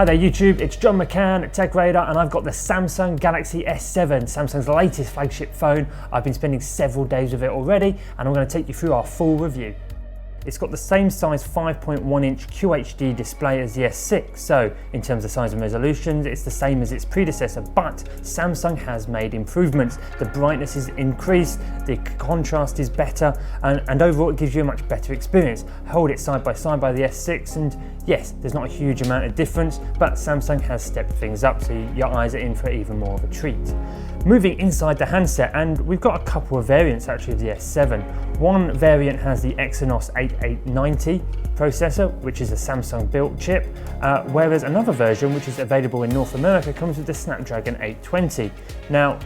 Hi there YouTube, it's John McCann at TechRadar and I've got the Samsung Galaxy S7, Samsung's latest flagship phone. I've been spending several days with it already and I'm going to take you through our full review. It's got the same size 5.1 inch QHD display as the S6, so in terms of size and resolution it's the same as its predecessor, but Samsung has made improvements. The brightness is increased, the contrast is better, and overall it gives you a much better experience. Hold it side by the S6 and yes, there's not a huge amount of difference, but Samsung has stepped things up so your eyes are in for even more of a treat. Moving inside the handset, and we've got a couple of variants actually of the S7. One variant has the Exynos 8890 processor, which is a Samsung built chip, whereas another version, which is available in North America, comes with the Snapdragon 820. Now,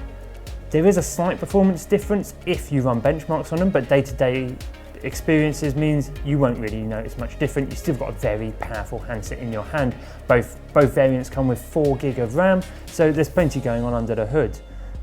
there is a slight performance difference if you run benchmarks on them, but day-to-day experiences means you won't really notice much different. You've still got a very powerful handset in your hand. Both variants come with 4 GB of RAM, so there's plenty going on under the hood.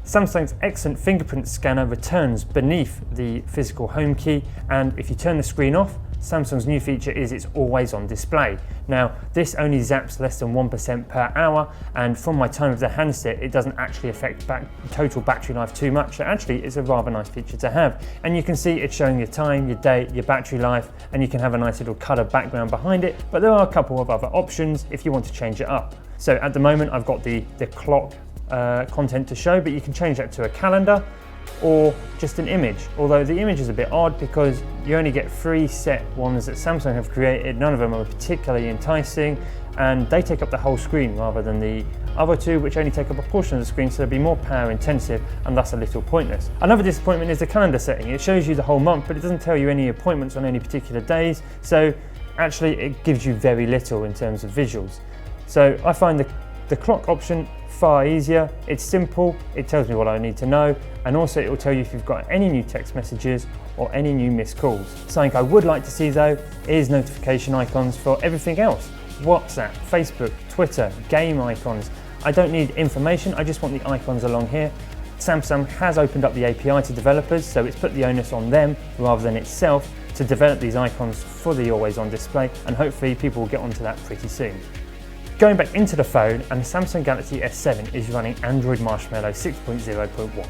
Samsung's excellent fingerprint scanner returns beneath the physical home key, and if you turn the screen off, Samsung's new feature is it's always on display. Now, this only zaps less than 1% per hour, and from my time with the handset, it doesn't actually affect total battery life too much. So actually, it's a rather nice feature to have. And you can see it's showing your time, your date, your battery life, and you can have a nice little colour background behind it, but there are a couple of other options if you want to change it up. So at the moment, I've got the clock content to show, but you can change that to a calendar or just an image, although the image is a bit odd because you only get 3 set ones that Samsung have created. None of them are particularly enticing and they take up the whole screen rather than the other two, which only take up a portion of the screen, so they'll be more power intensive and thus a little pointless. Another disappointment is the calendar setting. It shows you the whole month, but it doesn't tell you any appointments on any particular days, so actually it gives you very little in terms of visuals. So I find the clock option far easier. It's simple, it tells me what I need to know, and also it will tell you if you've got any new text messages or any new missed calls. Something I would like to see though is notification icons for everything else. WhatsApp, Facebook, Twitter, game icons. I don't need information, I just want the icons along here. Samsung has opened up the API to developers, so it's put the onus on them rather than itself to develop these icons for the always on display, and hopefully people will get onto that pretty soon. Going back into the phone, and the Samsung Galaxy S7 is running Android Marshmallow 6.0.1.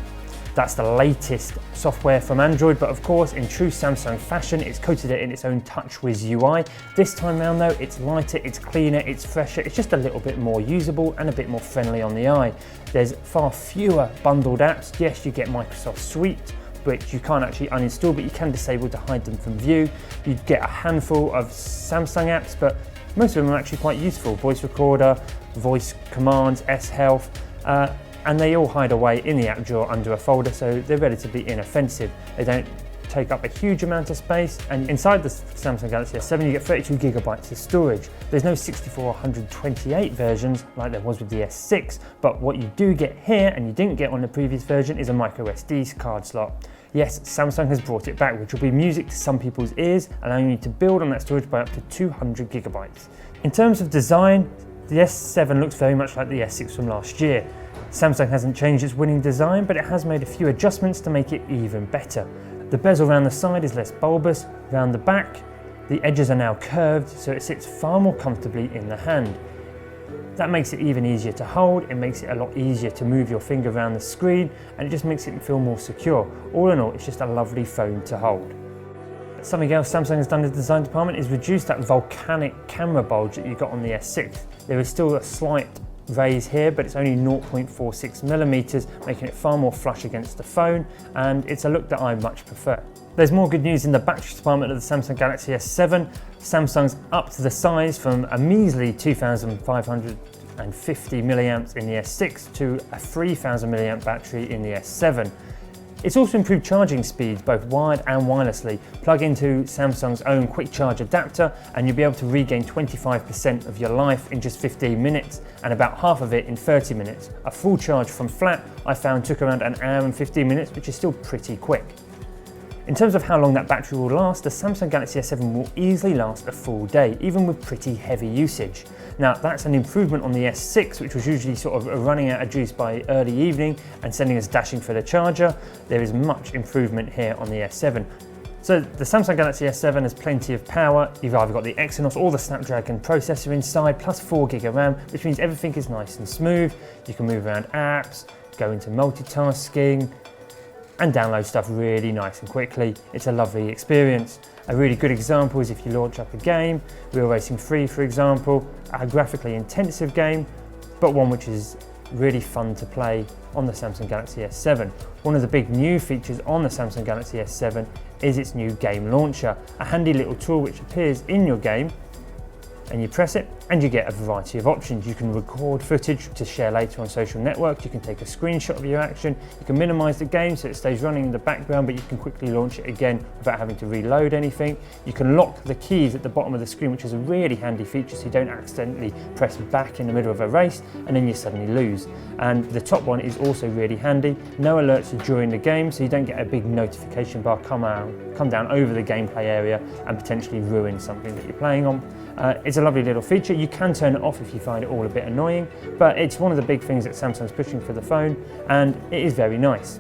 That's the latest software from Android, but of course, in true Samsung fashion, it's coated it in its own TouchWiz UI. This time round though, it's lighter, it's cleaner, it's fresher, it's just a little bit more usable and a bit more friendly on the eye. There's far fewer bundled apps. Yes, you get Microsoft Suite, which you can't actually uninstall, but you can disable to hide them from view. You get a handful of Samsung apps, but most of them are actually quite useful. Voice recorder, voice commands, S-Health, and they all hide away in the app drawer under a folder, so they're relatively inoffensive. They don't take up a huge amount of space, and inside the Samsung Galaxy S7 you get 32 GB of storage. There's no 64 or 128 versions like there was with the S6, but what you do get here, and you didn't get on the previous version, is a microSD card slot. Yes, Samsung has brought it back, which will be music to some people's ears, allowing you to build on that storage by up to 200 GB. In terms of design, the S7 looks very much like the S6 from last year. Samsung hasn't changed its winning design, but it has made a few adjustments to make it even better. The bezel around the side is less bulbous. Around the back, the edges are now curved, so it sits far more comfortably in the hand. That makes it even easier to hold, it makes it a lot easier to move your finger around the screen, and it just makes it feel more secure. All in all, it's just a lovely phone to hold. Something else Samsung has done in the design department is reduce that volcanic camera bulge that you got on the S6. There is still a slight raise here, but it's only 0.46mm, making it far more flush against the phone, and it's a look that I much prefer. There's more good news in the battery department of the Samsung Galaxy S7. Samsung's upped the size from a measly 2,550 milliamps in the S6 to a 3,000 milliamp battery in the S7. It's also improved charging speeds, both wired and wirelessly. Plug into Samsung's own quick charge adapter and you'll be able to regain 25% of your life in just 15 minutes and about half of it in 30 minutes. A full charge from flat I found took around an hour and 15 minutes, which is still pretty quick. In terms of how long that battery will last, the Samsung Galaxy S7 will easily last a full day, even with pretty heavy usage. Now that's an improvement on the S6, which was usually sort of running out of juice by early evening and sending us dashing for the charger. There is much improvement here on the S7. So the Samsung Galaxy S7 has plenty of power. You've either got the Exynos or the Snapdragon processor inside, plus 4 GB of RAM, which means everything is nice and smooth. You can move around apps, go into multitasking, and download stuff really nice and quickly. It's a lovely experience. A really good example is if you launch up a game, Real Racing 3 for example, a graphically intensive game, but one which is really fun to play on the Samsung Galaxy S7. One of the big new features on the Samsung Galaxy S7 is its new game launcher, a handy little tool which appears in your game, and you press it and you get a variety of options. You can record footage to share later on social networks, you can take a screenshot of your action, you can minimize the game so it stays running in the background but you can quickly launch it again without having to reload anything. You can lock the keys at the bottom of the screen, which is a really handy feature so you don't accidentally press back in the middle of a race and then you suddenly lose. And the top one is also really handy. No alerts during the game, so you don't get a big notification bar come down over the gameplay area and potentially ruin something that you're playing on. It's a lovely little feature. You can turn it off if you find it all a bit annoying, but it's one of the big things that Samsung's pushing for the phone, and it is very nice.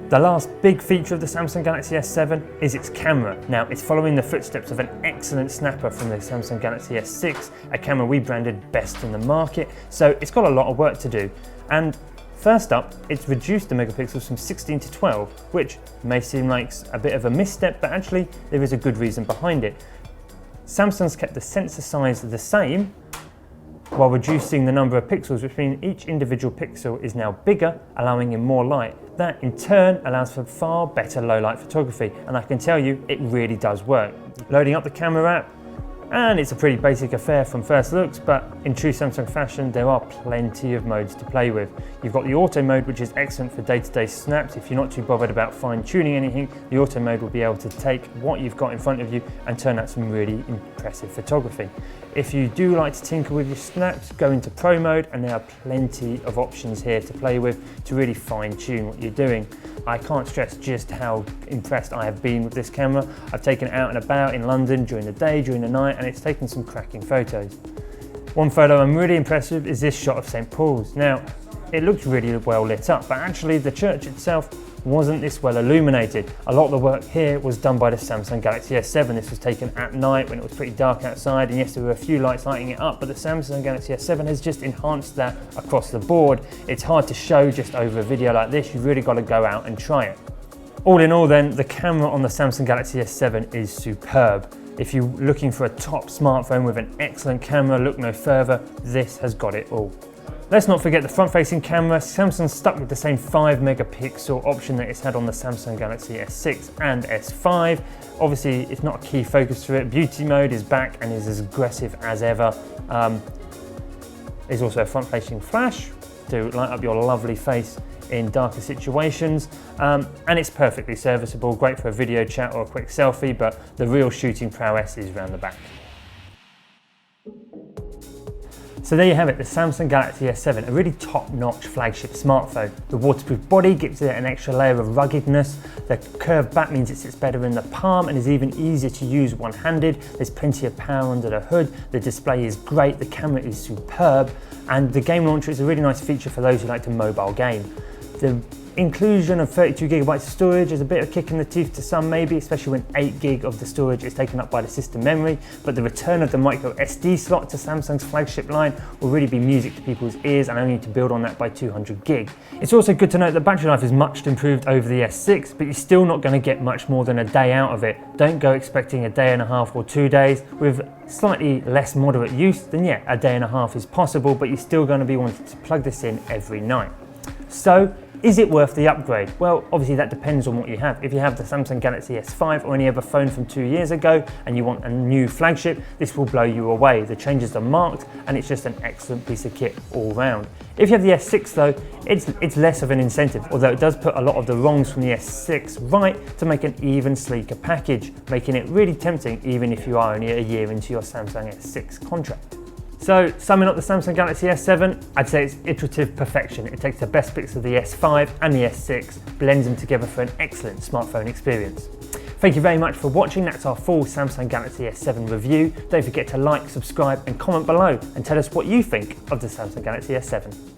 The last big feature of the Samsung Galaxy S7 is its camera. Now, it's following the footsteps of an excellent snapper from the Samsung Galaxy S6, a camera we branded best in the market, so it's got a lot of work to do. And first up, it's reduced the megapixels from 16 to 12, which may seem like a bit of a misstep, but actually there is a good reason behind it. Samsung's kept the sensor size the same while reducing the number of pixels, which means each individual pixel is now bigger, allowing in more light. That in turn allows for far better low light photography, and I can tell you it really does work. Loading up the camera app, and it's a pretty basic affair from first looks, but in true Samsung fashion there are plenty of modes to play with. You've got the auto mode, which is excellent for day-to-day snaps. If you're not too bothered about fine-tuning anything, the auto mode will be able to take what you've got in front of you and turn out some really impressive photography. If you do like to tinker with your snaps, go into Pro mode, and there are plenty of options here to play with to really fine-tune what you're doing. I can't stress just how impressed I have been with this camera. I've taken it out and about in London during the day, during the night, and it's taken some cracking photos. One photo I'm really impressed with is this shot of St. Paul's. Now, it looks really well lit up, but actually the church itself wasn't this well illuminated. A lot of the work here was done by the Samsung Galaxy S7. This was taken at night when it was pretty dark outside, and yes, there were a few lights lighting it up, but the Samsung Galaxy S7 has just enhanced that across the board. It's hard to show just over a video like this. You've really got to go out and try it. All in all then, the camera on the Samsung Galaxy S7 is superb. If you're looking for a top smartphone with an excellent camera, look no further, this has got it all. Let's not forget the front-facing camera. Samsung stuck with the same 5 megapixel option that it's had on the Samsung Galaxy S6 and S5. Obviously, it's not a key focus for it. Beauty mode is back and is as aggressive as ever. There's also a front-facing flash to light up your lovely face in darker situations, and it's perfectly serviceable, great for a video chat or a quick selfie, but the real shooting prowess is around the back. So there you have it, the Samsung Galaxy S7, a really top-notch flagship smartphone. The waterproof body gives it an extra layer of ruggedness. The curved back means it sits better in the palm and is even easier to use one-handed. There's plenty of power under the hood. The display is great, the camera is superb, and the game launcher is a really nice feature for those who like to mobile game. The inclusion of 32 gigabytes of storage is a bit of a kick in the teeth to some maybe, especially when 8 gig of the storage is taken up by the system memory, but the return of the micro SD slot to Samsung's flagship line will really be music to people's ears, and only need to build on that by 200 gig. It's also good to note that battery life is much improved over the S6, but you're still not going to get much more than a day out of it. Don't go expecting a day and a half or 2 days. With slightly less moderate use, then yeah, a day and a half is possible, but you're still going to be wanting to plug this in every night. So, is it worth the upgrade? Well, obviously that depends on what you have. If you have the Samsung Galaxy S5 or any other phone from 2 years ago and you want a new flagship, this will blow you away. The changes are marked and it's just an excellent piece of kit all round. If you have the S6 though, it's less of an incentive, although it does put a lot of the wrongs from the S6 right to make an even sleeker package, making it really tempting even if you are only a year into your Samsung S6 contract. So, summing up the Samsung Galaxy S7, I'd say it's iterative perfection. It takes the best bits of the S5 and the S6, blends them together for an excellent smartphone experience. Thank you very much for watching. That's our full Samsung Galaxy S7 review. Don't forget to like, subscribe and comment below and tell us what you think of the Samsung Galaxy S7.